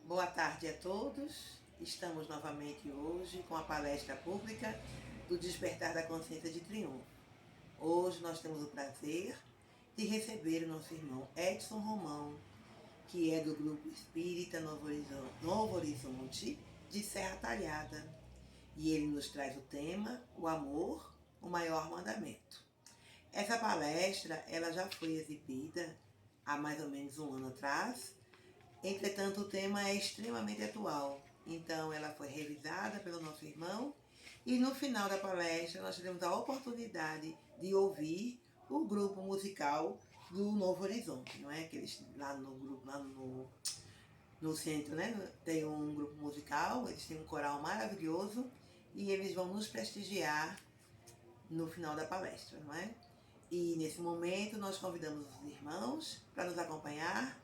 Boa tarde a todos. Estamos novamente hoje com a palestra pública do Despertar da Consciência de Triunfo. Hoje nós temos o prazer de receber o nosso irmão Edson Romão, que é do Grupo Espírita Novo Horizonte de Serra Talhada. E ele nos traz o tema, o amor, o maior mandamento. Essa palestra ela já foi exibida há mais ou menos um ano atrás. Entretanto, o tema é extremamente atual, então ela foi revisada pelo nosso irmão e no final da palestra nós tivemos a oportunidade de ouvir o grupo musical do Novo Horizonte, não é? Que eles lá no grupo, lá no centro, né? Tem um grupo musical, eles têm um coral maravilhoso e eles vão nos prestigiar no final da palestra, não é? E nesse momento nós convidamos os irmãos para nos acompanhar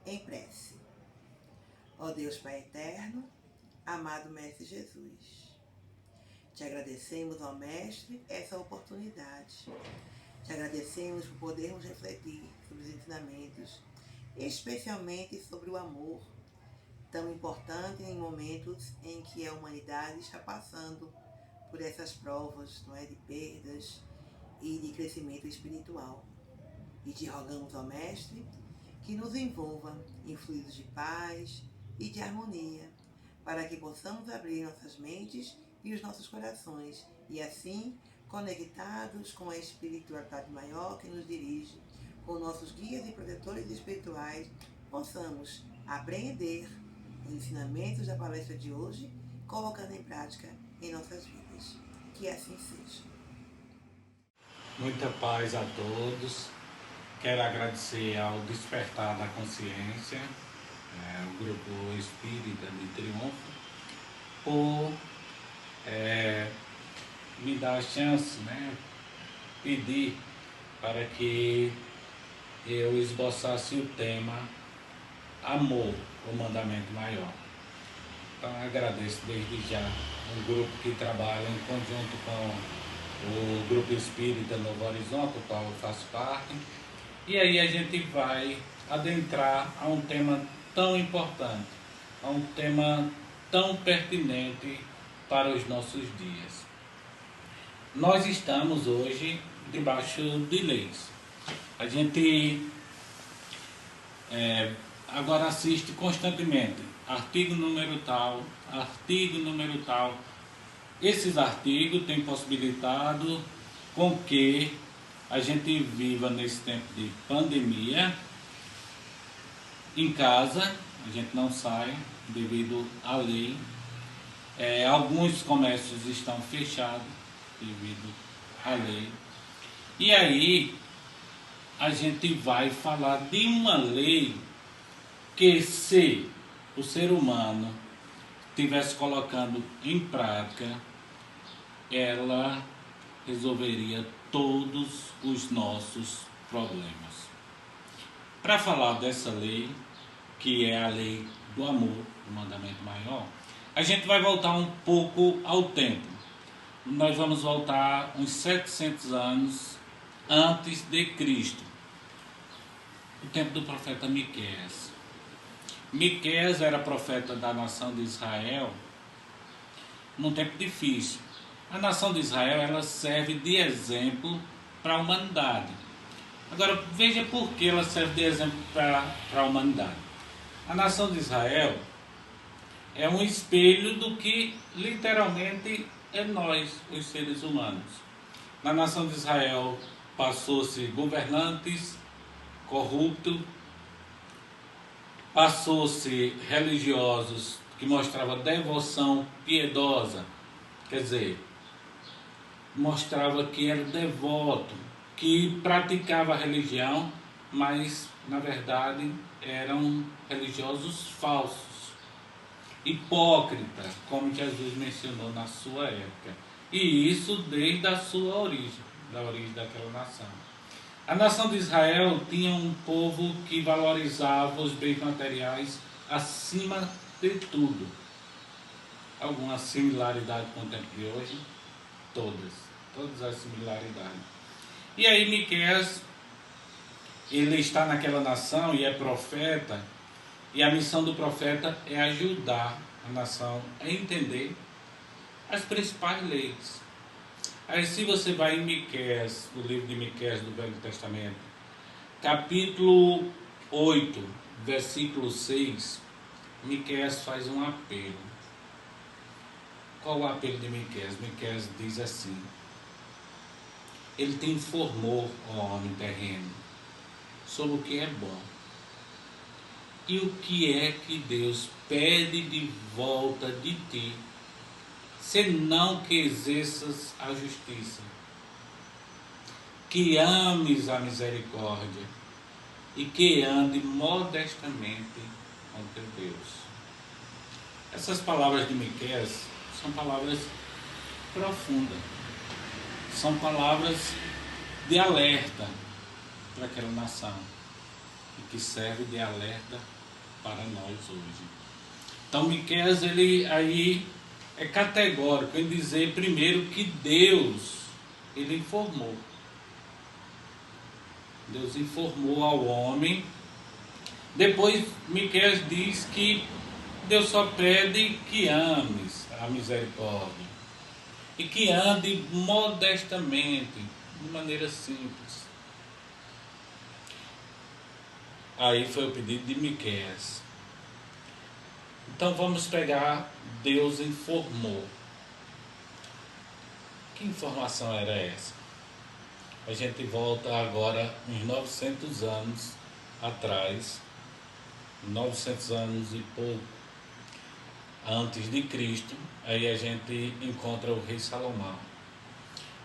em prece. Ó Deus Pai Eterno, amado Mestre Jesus, te agradecemos, ó Mestre, essa oportunidade. Te agradecemos por podermos refletir sobre os ensinamentos, especialmente sobre o amor, tão importante em momentos em que a humanidade está passando por essas provas, não é, de perdas e de crescimento espiritual. E te rogamos, ó Mestre, que nos envolva em fluidos de paz e de harmonia, para que possamos abrir nossas mentes e os nossos corações, e assim, conectados com a espiritualidade maior que nos dirige, com nossos guias e protetores espirituais, possamos apreender os ensinamentos da palestra de hoje, colocando em prática em nossas vidas. Que assim seja. Muita paz a todos. Quero agradecer ao Despertar da Consciência, o Grupo Espírita de Triunfo, por me dar a chance, pedir para que eu esboçasse o tema Amor, o Mandamento Maior. Então agradeço desde já um grupo que trabalha em conjunto com o Grupo Espírita Novo Horizonte, do qual eu faço parte. E aí a gente vai adentrar a um tema tão importante, a um tema tão pertinente para os nossos dias. Nós estamos hoje debaixo de leis. A gente agora assiste constantemente artigo número tal, artigo número tal. Esses artigos têm possibilitado com que a gente viva nesse tempo de pandemia em casa, a gente não sai devido à lei. Alguns comércios estão fechados devido à lei. E aí a gente vai falar de uma lei que, se o ser humano estivesse colocando em prática, ela resolveria todos os nossos problemas. Para falar dessa lei, que é a lei do amor, o mandamento maior, a gente vai voltar um pouco ao tempo. Nós vamos voltar uns 700 anos antes de Cristo, o tempo do profeta Miqueias. Miqueias era profeta da nação de Israel num tempo difícil. A nação de Israel ela serve de exemplo para a humanidade. Agora, veja por que ela serve de exemplo para a humanidade. A nação de Israel é um espelho do que literalmente é nós, os seres humanos. Na nação de Israel passou-se governantes corruptos, passou-se religiosos que mostravam devoção piedosa, quer dizer, mostrava que era devoto, que praticava a religião, mas na verdade eram religiosos falsos, hipócritas, como Jesus mencionou na sua época. E isso desde a sua origem, da origem daquela nação. A nação de Israel tinha um povo que valorizava os bens materiais acima de tudo. Alguma similaridade com o tempo de hoje? Todas as similaridades. E aí Miqueias, ele está naquela nação e é profeta, E a missão do profeta é ajudar a nação a entender as principais leis. Aí se você vai em Miqueias, o livro de Miqueias do Velho Testamento, capítulo 8, versículo 6, Miqueias faz um apelo. Qual o apelo de Miqueias? Miqueias diz assim: ele te informou, ó homem terreno, sobre o que é bom. E o que é que Deus pede de volta de ti, senão que exerças a justiça, que ames a misericórdia e que ande modestamente com teu Deus. Essas palavras de Miqueias são palavras profundas, são palavras de alerta para aquela nação e que serve de alerta para nós hoje. Então Miqueias, ele aí é categórico em dizer primeiro que Deus, ele informou. Deus informou ao homem. Depois Miqueias diz que Deus só pede que ames a misericórdia e que ande modestamente, de maneira simples. Aí foi o pedido de Miqueias. Então vamos pegar Deus informou. Que informação era essa? A gente volta agora uns 900 anos atrás, 900 anos e pouco antes de Cristo, aí a gente encontra o rei Salomão.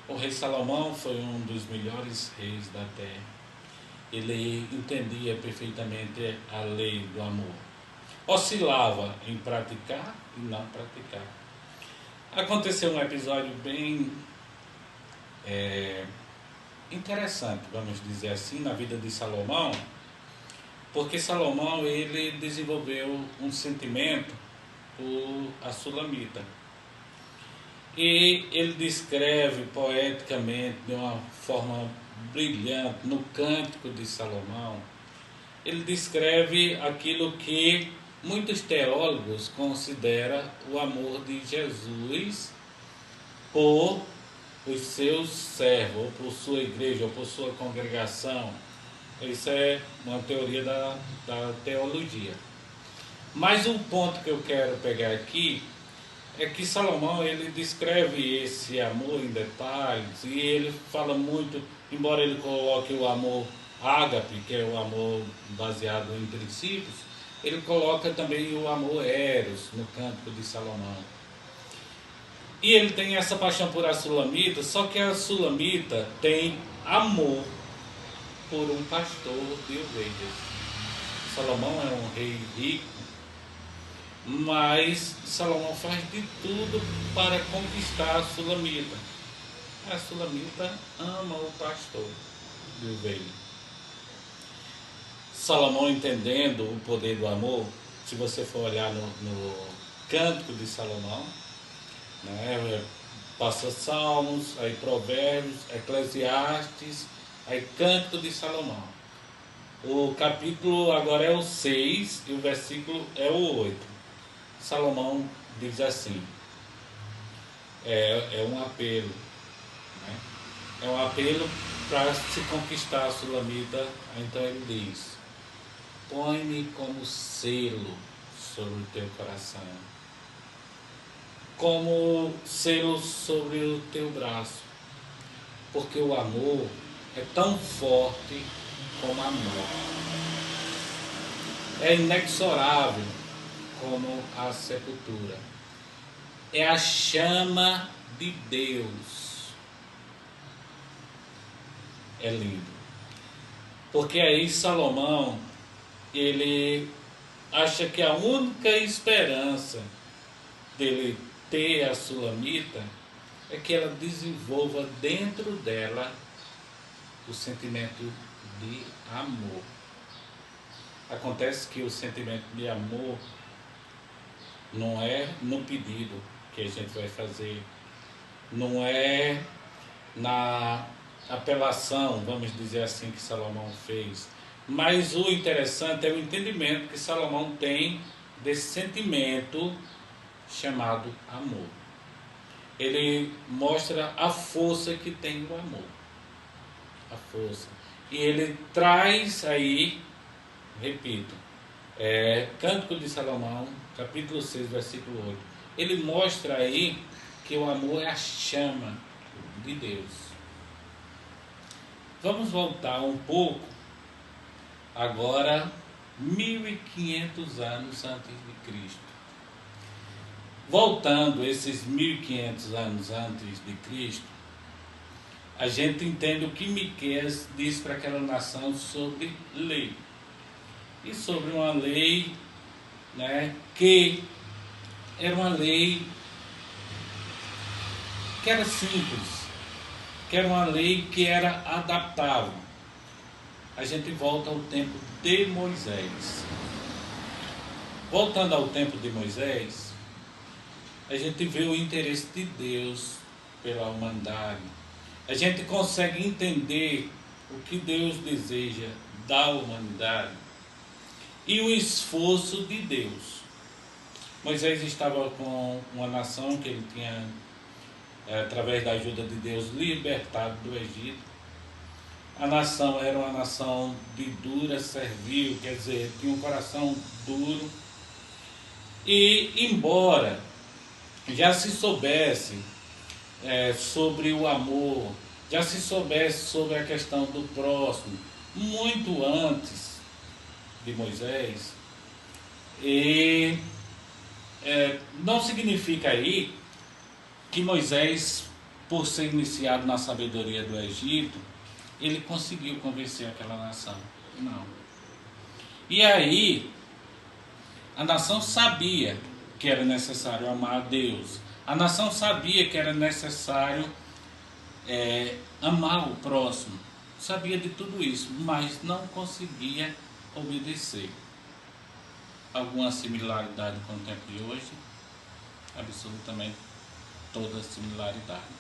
O rei Salomão foi um dos melhores reis da terra. Ele entendia perfeitamente a lei do amor. Oscilava em praticar e não praticar. Aconteceu um episódio bem interessante, vamos dizer assim, na vida de Salomão, porque Salomão, ele desenvolveu um sentimento por a Sulamita. E ele descreve poeticamente, de uma forma brilhante, no Cântico de Salomão, ele descreve aquilo que muitos teólogos consideram o amor de Jesus por os seus servos, ou por sua igreja, ou por sua congregação. Isso é uma teoria da teologia. Mas o ponto que eu quero pegar aqui é que Salomão, ele descreve esse amor em detalhes, e ele fala muito, embora ele coloque o amor ágape, que é o amor baseado em princípios, ele coloca também o amor eros no Cântico de Salomão. E ele tem essa paixão por a Sulamita, só que a Sulamita tem amor por um pastor de ovelhas. Salomão é um rei rico, mas Salomão faz de tudo para conquistar a Sulamita. A Sulamita ama o pastor de ovelhas. Salomão, entendendo o poder do amor, se você for olhar no Cântico de Salomão, né, passa Salmos, aí Provérbios, Eclesiastes, aí Cântico de Salomão. O capítulo agora é o 6 e o versículo é o 8. Salomão diz assim, é um apelo, né? É um apelo para se conquistar a Sulamita. Então ele diz: põe-me como selo sobre o teu coração, como selo sobre o teu braço, porque o amor é tão forte como a morte, é inexorável como a sepultura, é a chama de Deus. É lindo, porque aí Salomão, ele acha que a única esperança dele ter a Sulamita é que ela desenvolva dentro dela o sentimento de amor. Acontece que o sentimento de amor não é no pedido que a gente vai fazer, não é na apelação, vamos dizer assim, que Salomão fez, Mas o interessante é o entendimento que Salomão tem desse sentimento chamado amor. Ele mostra a força que tem o amor. A força. E ele traz aí, repito, Cântico de Salomão, capítulo 6, versículo 8. Ele mostra aí que o amor é a chama de Deus. Vamos voltar um pouco, agora, 1500 anos antes de Cristo. Voltando esses 1500 anos antes de Cristo, a gente entende o que Miqueias diz para aquela nação sobre lei. E sobre uma lei, né, que era uma lei que era simples, que era uma lei que era adaptável. A gente volta ao tempo de Moisés. Voltando ao tempo de Moisés, a gente vê o interesse de Deus pela humanidade. A gente consegue entender o que Deus deseja da humanidade e o esforço de Deus. Moisés estava com uma nação que ele tinha, através da ajuda de Deus, libertado do Egito. A nação era uma nação de dura servil, quer dizer, tinha um coração duro. E embora já se soubesse sobre o amor, já se soubesse sobre a questão do próximo, muito antes de Moisés, e não significa aí que Moisés, por ser iniciado na sabedoria do Egito, ele conseguiu convencer aquela nação. Não. E aí, a nação sabia que era necessário amar a Deus. A nação sabia que era necessário amar o próximo. Sabia de tudo isso, mas não conseguia obedecer. Alguma similaridade com o tempo de hoje? Absolutamente toda similaridade.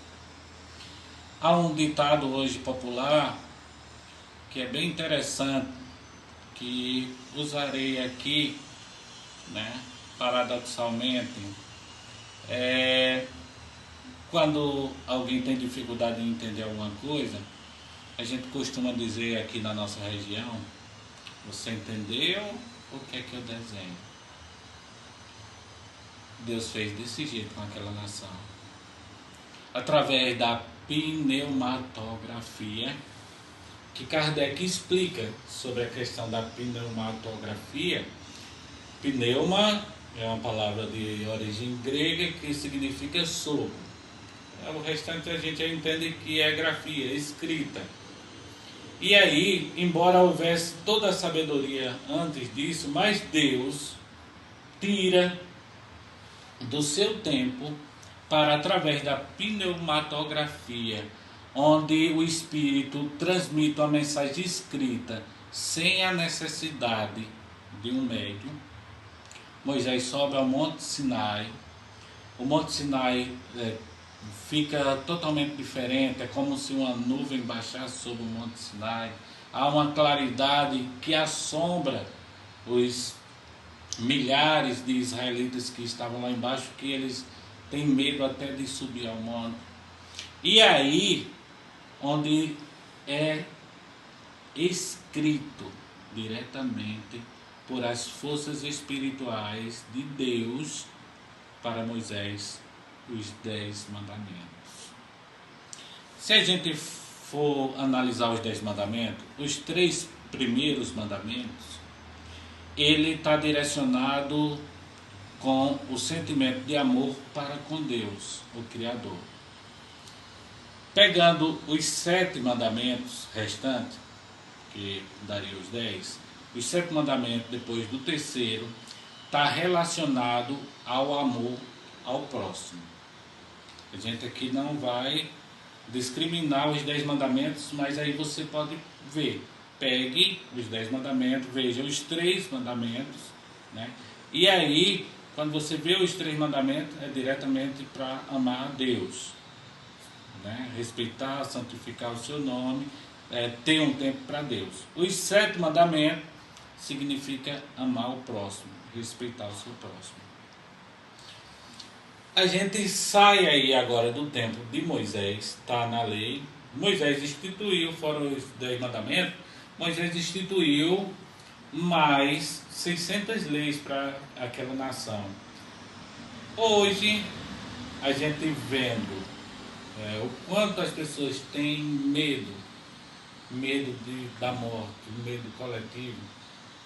Há um ditado hoje popular que é bem interessante, que usarei aqui, né, paradoxalmente, quando alguém tem dificuldade em entender alguma coisa, a gente costuma dizer aqui na nossa região: você entendeu o que é que eu desenho? Deus fez desse jeito com aquela nação, através da pneumatografia, que Kardec explica sobre a questão da pneumatografia. Pneuma é uma palavra de origem grega que significa sopro. O restante a gente já entende que é grafia, escrita. E aí, embora houvesse toda a sabedoria antes disso, mas Deus tira do seu tempo para, através da pneumatografia, onde o Espírito transmite uma mensagem escrita sem a necessidade de um médium. Moisés sobe ao Monte Sinai. O Monte Sinai fica totalmente diferente, é como se uma nuvem baixasse sobre o Monte Sinai. Há uma claridade que assombra os milhares de israelitas que estavam lá embaixo, que eles têm medo até de subir ao monte. E aí, onde é escrito diretamente por as forças espirituais de Deus para Moisés os 10 mandamentos. Se a gente for analisar os 10 mandamentos, os 3 primeiros mandamentos, ele está direcionado com o sentimento de amor para com Deus, o Criador. Pegando os 7 mandamentos restantes, que daria os 10, os 7 mandamentos depois do terceiro, está relacionado ao amor ao próximo. A gente aqui não vai discriminar os 10 mandamentos, mas aí você pode ver. Pegue os 10 mandamentos, veja os 3 mandamentos, né? E aí, quando você vê os 3 mandamentos, é diretamente para amar a Deus, né? Respeitar, santificar o seu nome ter um tempo para Deus. Os 7 mandamentos significa amar o próximo, respeitar o seu próximo. A gente sai aí agora do tempo de Moisés, está na lei. Moisés instituiu, fora os 10 mandamentos, Moisés instituiu mais 600 leis para aquela nação. Hoje, a gente vendo o quanto as pessoas têm medo da morte, medo coletivo,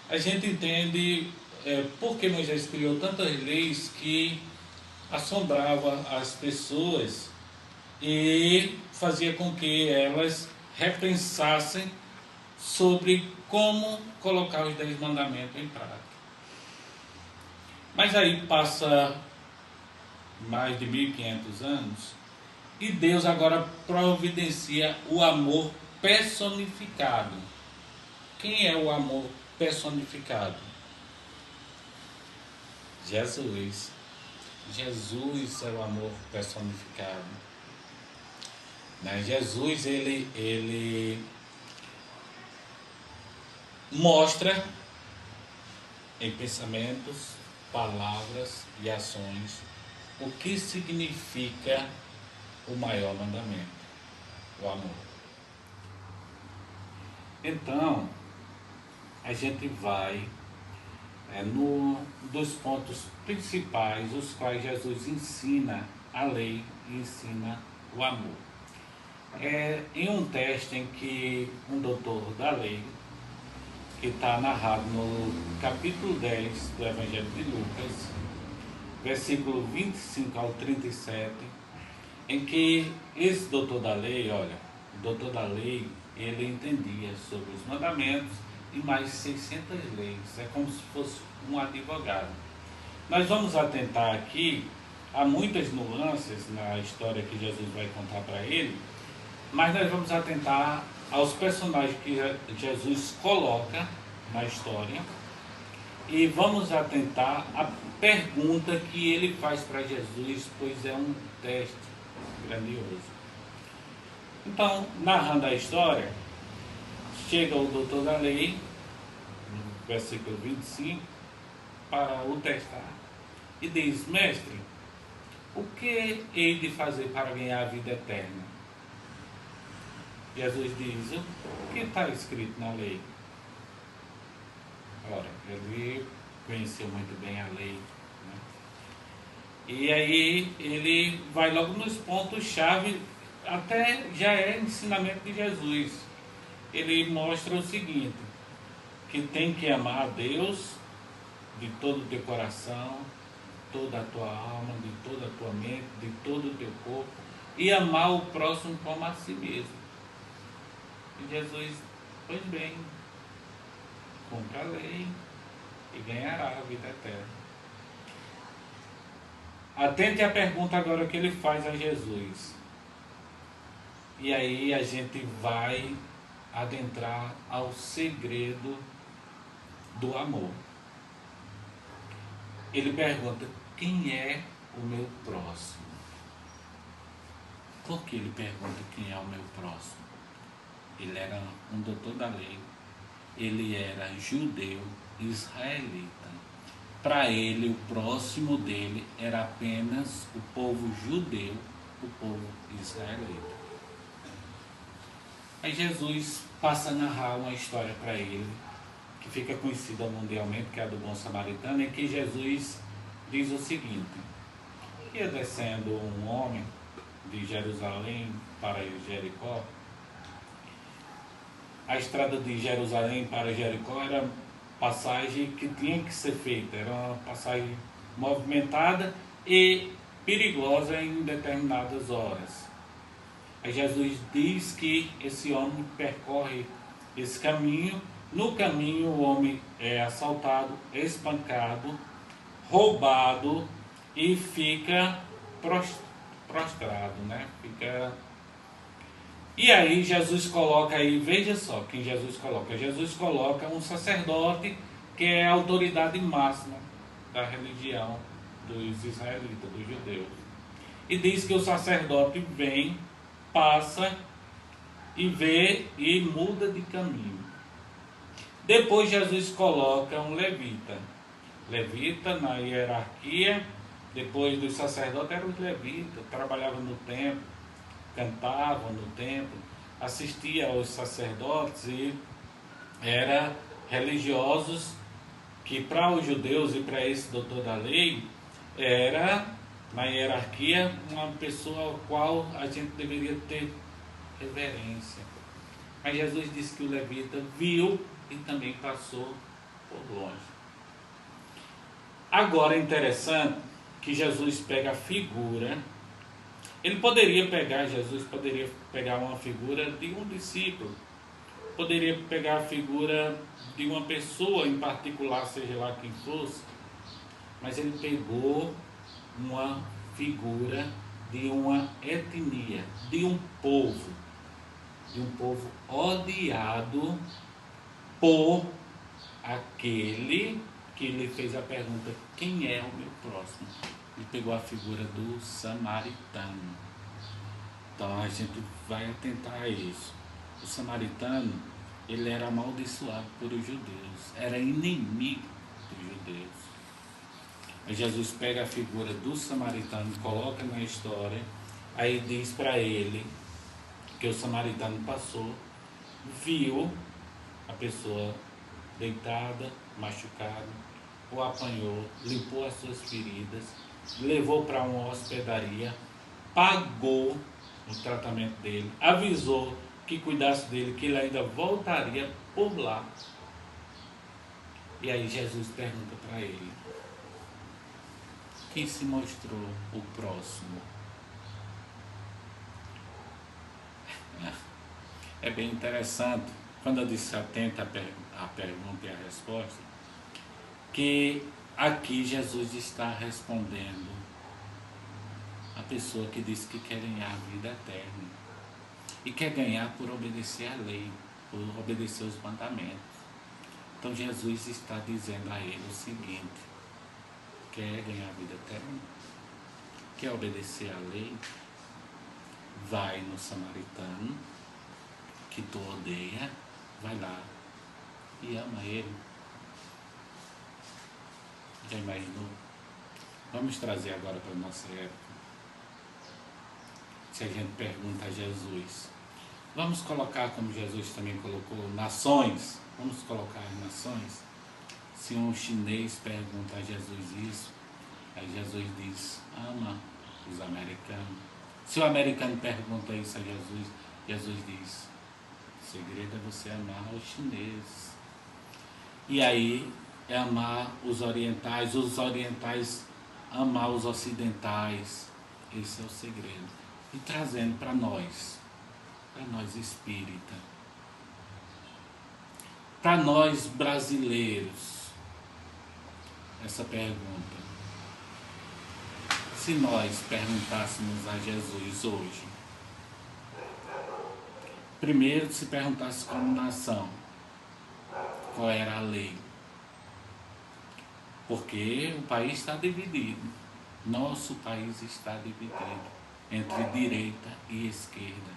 a gente entende por que Moisés criou tantas leis que assombrava as pessoas e fazia com que elas repensassem sobre como colocar os 10 mandamentos em prática. Mas aí passa mais de 1500 anos e Deus agora providencia o amor personificado. Quem é o amor personificado? Jesus. Jesus é o amor personificado. Jesus, ele mostra em pensamentos, palavras e ações o que significa o maior mandamento, o amor. Então, a gente vai dos pontos principais, os quais Jesus ensina a lei e ensina o amor. Em um texto em que um doutor da lei, que está narrado no capítulo 10 do Evangelho de Lucas, versículo 25 ao 37, em que esse doutor da lei, o doutor da lei, ele entendia sobre os mandamentos e mais 600 leis, é como se fosse um advogado. Nós vamos atentar aqui a muitas nuances na história que Jesus vai contar para ele, mas nós vamos atentar aos personagens que Jesus coloca na história e vamos atentar à pergunta que ele faz para Jesus, pois é um teste grandioso. Então, narrando a história, chega o doutor da lei, no versículo 25, para o testar, e diz: mestre, o que hei de fazer para ganhar a vida eterna? Jesus diz: o que está escrito na lei? Ora, ele conheceu muito bem a lei, né? E aí ele vai logo nos pontos-chave, até já é ensinamento de Jesus. Ele mostra o seguinte, que tem que amar a Deus de todo o teu coração, toda a tua alma, de toda a tua mente, de todo o teu corpo, e amar o próximo como a si mesmo. E Jesus, pois bem, cumpra a lei e ganhará a vida eterna. Atente à pergunta agora que ele faz a Jesus. E aí a gente vai adentrar ao segredo do amor. Ele pergunta: quem é o meu próximo? Por que ele pergunta quem é o meu próximo? Ele era um doutor da lei, ele era judeu, israelita. Para ele, o próximo dele era apenas o povo judeu, o povo israelita. Aí Jesus passa a narrar uma história para ele, que fica conhecida mundialmente, que é a do bom samaritano, em que Jesus diz o seguinte: ia descendo um homem de Jerusalém para Jericó. A estrada de Jerusalém para Jericó era passagem que tinha que ser feita, era uma passagem movimentada e perigosa em determinadas horas. Aí Jesus diz que esse homem percorre esse caminho. No caminho o homem é assaltado, espancado, roubado e fica prostrado, né? E aí Jesus coloca aí, veja só quem Jesus coloca. Jesus coloca um sacerdote que é a autoridade máxima da religião dos israelitas, dos judeus. E diz que o sacerdote vem, passa e vê e muda de caminho. Depois Jesus coloca um levita. Levita na hierarquia, depois dos sacerdotes eram os levitas, trabalhavam no templo, cantavam no templo, assistia aos sacerdotes e eram religiosos que para os judeus e para esse doutor da lei era na hierarquia uma pessoa ao qual a gente deveria ter reverência. Mas Jesus disse que o levita viu e também passou por longe. Agora é interessante que Jesus pega a figura. Jesus poderia pegar uma figura de um discípulo, poderia pegar a figura de uma pessoa em particular, seja lá quem fosse, mas ele pegou uma figura de uma etnia, de um povo odiado por aquele que lhe fez a pergunta: quem é o meu próximo? Ele pegou a figura do samaritano. Então a gente vai atentar a isso. O samaritano, ele era amaldiçoado por os judeus, era inimigo dos judeus. Aí Jesus pega a figura do samaritano, coloca na história, aí diz para ele que o samaritano passou, viu a pessoa deitada, machucada, o apanhou, limpou as suas feridas, levou para uma hospedaria, pagou o tratamento dele, avisou que cuidasse dele, que ele ainda voltaria por lá. E aí Jesus pergunta para ele: quem se mostrou o próximo? É bem interessante, quando eu disse atenta à pergunta e à resposta, que aqui Jesus está respondendo a pessoa que disse que quer ganhar a vida eterna. E quer ganhar por obedecer à lei, por obedecer os mandamentos. Então Jesus está dizendo a ele o seguinte: quer ganhar a vida eterna? Quer obedecer à lei? Vai no samaritano, que tu odeia, vai lá e ama ele. Já imaginou? Vamos trazer agora para a nossa época. Se a gente pergunta a Jesus, vamos colocar como Jesus também colocou, nações, vamos colocar as nações. Se um chinês pergunta a Jesus isso, aí Jesus diz: ama os americanos. Se o americano pergunta isso a Jesus, Jesus diz: o segredo é você amar os chineses. E aí é amar os orientais amar os ocidentais. Esse é o segredo. E trazendo para nós espírita, para nós brasileiros, essa pergunta: se nós perguntássemos a Jesus hoje, primeiro, se perguntasse como nação, qual era a lei? Porque o país está dividido, nosso país está dividido entre direita e esquerda.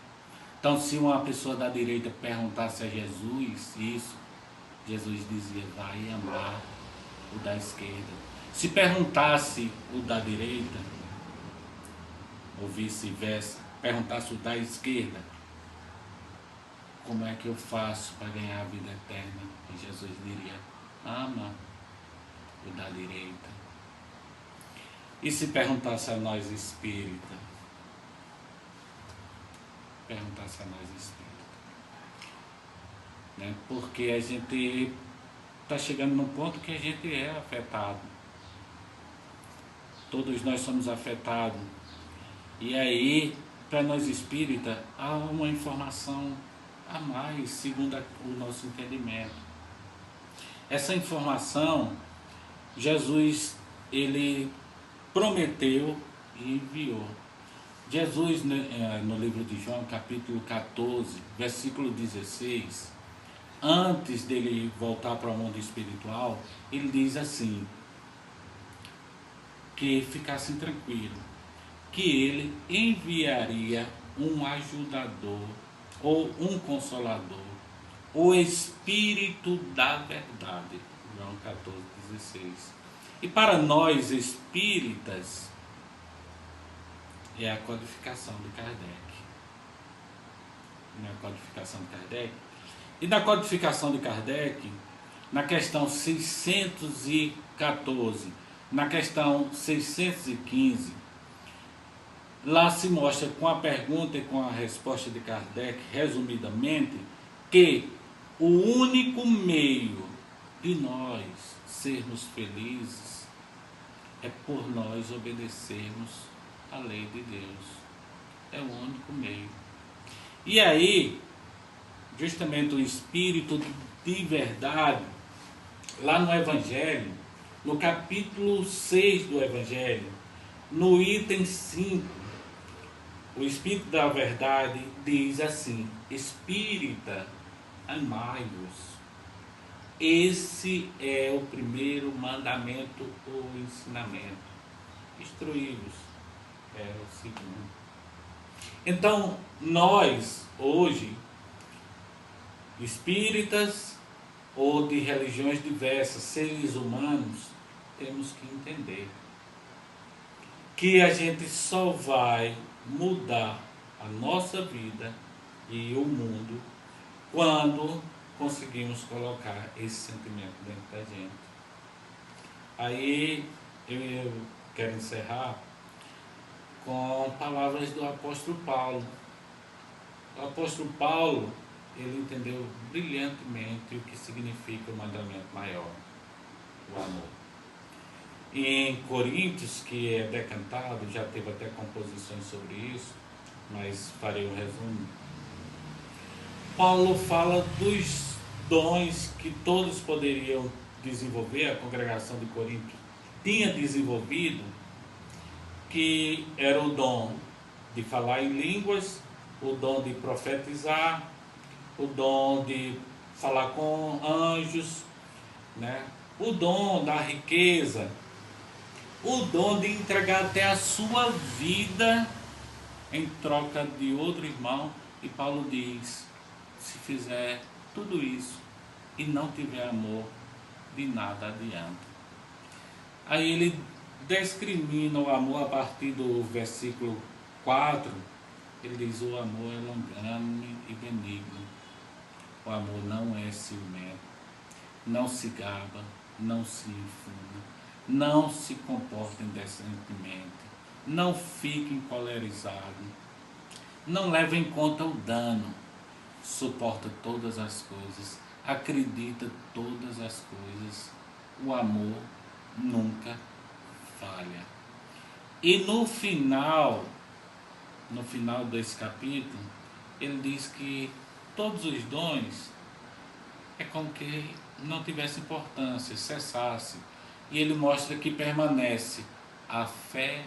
Então, se uma pessoa da direita perguntasse a Jesus isso, Jesus dizia: vai amar o da esquerda. Se perguntasse o da direita, ou vice-versa, perguntasse o da esquerda, como é que eu faço para ganhar a vida eterna? E Jesus diria: ama o da direita. E se perguntasse a nós espírita? Perguntasse a nós espírita, né? Porque a gente está chegando num ponto que a gente é afetado. Todos nós somos afetados. E aí, para nós espíritas, há uma informação a mais, segundo o nosso entendimento. Essa informação, Jesus, ele prometeu e enviou. Jesus, no livro de João, capítulo 14, versículo 16, antes dele voltar para o mundo espiritual, ele diz assim: que ficassem tranquilos, que ele enviaria um ajudador, ou um Consolador, o Espírito da Verdade. João 14,16. E para nós espíritas, é a codificação de Kardec. A codificação de Kardec. E na codificação de Kardec, na questão 614, na questão 615, lá se mostra com a pergunta e com a resposta de Kardec, resumidamente, que o único meio de nós sermos felizes é por nós obedecermos a lei de Deus. É o único meio. E aí, justamente o Espírito de verdade, lá no Evangelho, no capítulo 6 do Evangelho, no item 5, o Espírito da Verdade diz assim: Espírita, amai-vos. Esse é o primeiro mandamento ou ensinamento. Instruí-vos é o segundo. Então, nós, hoje, espíritas ou de religiões diversas, seres humanos, temos que entender que a gente só vai mudar a nossa vida e o mundo quando conseguimos colocar esse sentimento dentro da gente. Aí eu quero encerrar com palavras do apóstolo Paulo. O apóstolo Paulo, ele entendeu brilhantemente o que significa o mandamento maior, o amor. E em Coríntios, que é decantado, já teve até composições sobre isso, mas farei um resumo. Paulo fala dos dons que todos poderiam desenvolver, a congregação de Corinto tinha desenvolvido, que era o dom de falar em línguas, o dom de profetizar, o dom de falar com anjos, né? O dom da riqueza, o dom de entregar até a sua vida em troca de outro irmão. E Paulo diz: se fizer tudo isso e não tiver amor, de nada adianta. Aí ele discrimina o amor a partir do versículo 4. Ele diz: o amor é longânime e benigno. O amor não é ciumento, não se gaba, não se infuma, não se comporta indecentemente, não fica encolerizado, não leva em conta o dano, suporta todas as coisas, acredita todas as coisas. O amor nunca falha. E no final desse capítulo, ele diz que todos os dons é como que não tivesse importância, cessasse. E ele mostra que permanece a fé,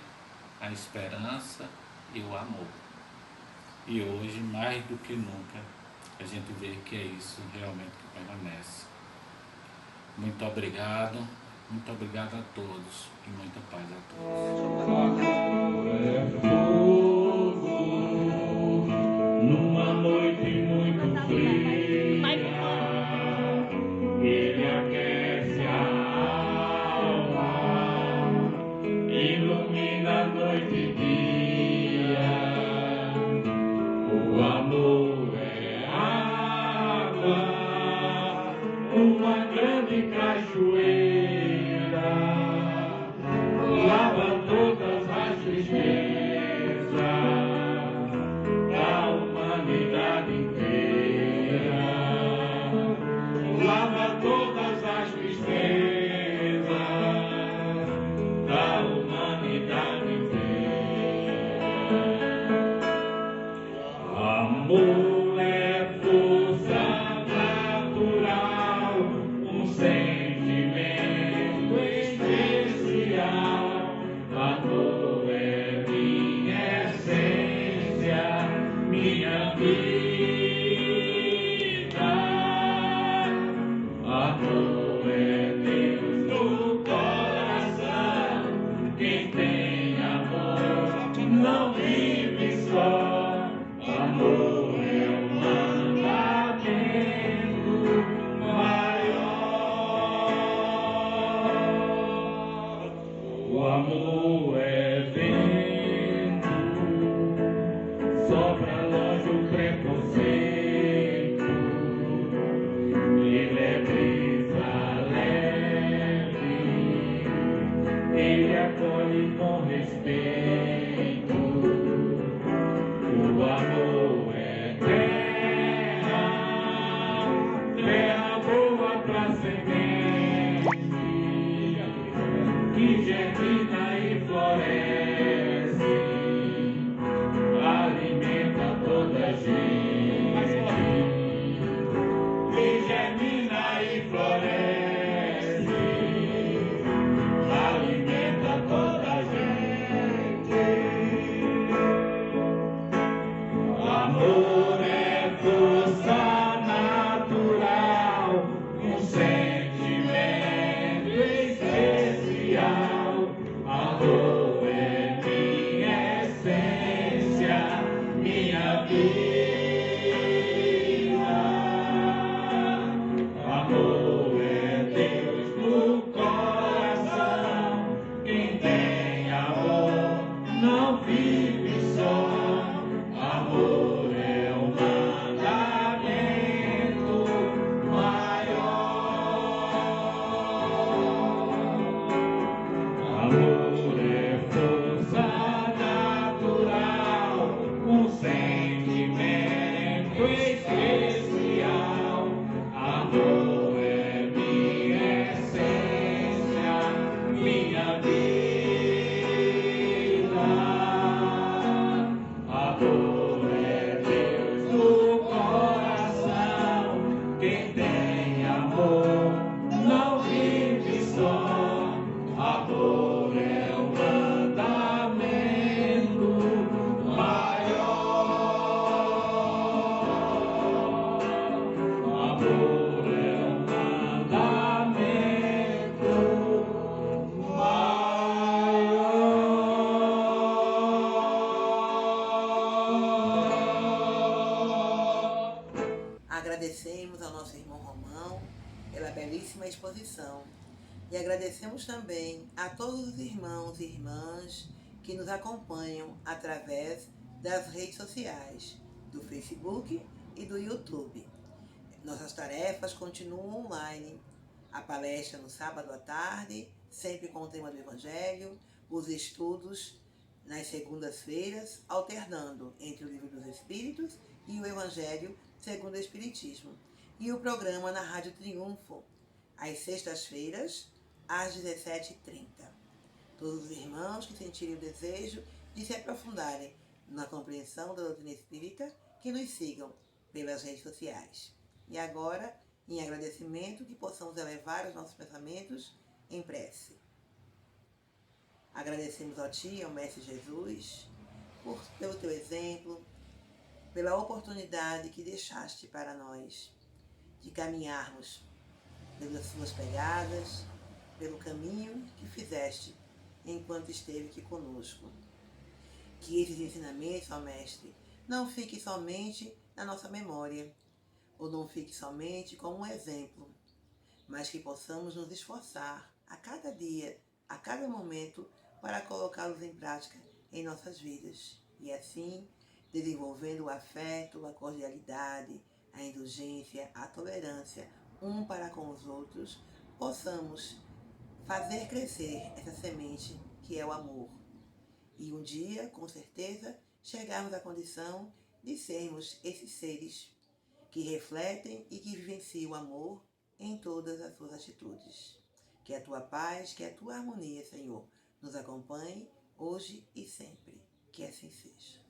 a esperança e o amor. E hoje, mais do que nunca, a gente vê que é isso realmente que permanece. Muito obrigado a todos e muita paz a todos. Numa noite muito fria, ele aquece a alma, ilumina a noite e dia. O amor é água, uma grande cachoeira, lava todas as tristezas da humanidade inteira, lava todas as tristezas da humanidade inteira. Amor é força natural, um sentimento especial. Amor é minha essência, minha vida. Amor é Deus no coração. Quem tem amor não vive só. Amor é uma amor é vento, sopra longe o preconceito, ele é brisa leve, ele acolhe com respeito. O amor é terra, terra boa pra semente, que germina e floresce, alimenta toda a gente, que germina e floresce, alimenta toda a gente. Amor é força natural, um sentimento especial. Amor é minha essência, minha vida. Amor é Deus no coração. Quem tem amor não vive só. Amor é o mandamento maior. Amor é força natural, um sentimento especial. Amor é minha essência, minha vida. Amor é Deus no coração. Quem tem amor não vive só. Amor é o mandamento maior. Amor é o mandamento maior. Agradecemos ao nosso irmão Romão pela belíssima exposição e agradecemos também a todos os irmãos e irmãs que nos acompanham através das redes sociais, do Facebook e do YouTube. Nossas tarefas continuam online. A palestra no sábado à tarde, sempre com o tema do Evangelho, os estudos nas segundas-feiras, alternando entre o Livro dos Espíritos e o Evangelho segundo o Espiritismo. E o programa na Rádio Triunfo, às sextas-feiras, às 17h30. Todos os irmãos que sentirem o desejo de se aprofundarem na compreensão da doutrina espírita, que nos sigam pelas redes sociais. E agora, em agradecimento, que possamos elevar os nossos pensamentos em prece. Agradecemos a Ti, ao Mestre Jesus, pelo Teu exemplo, pela oportunidade que deixaste para nós de caminharmos pelas Suas pegadas, pelo caminho que fizeste enquanto esteve aqui conosco. Que esses ensinamentos, ó Mestre, não fiquem somente na nossa memória, ou não fiquem somente como um exemplo, mas que possamos nos esforçar a cada dia, a cada momento, para colocá-los em prática em nossas vidas. E assim, desenvolvendo o afeto, a cordialidade, a indulgência, a tolerância, um para com os outros, possamos fazer crescer essa semente que é o amor. E um dia, com certeza, chegarmos à condição de sermos esses seres que refletem e que vivenciam o amor em todas as suas atitudes. Que a Tua paz, que a Tua harmonia, Senhor, nos acompanhe hoje e sempre. Que assim seja.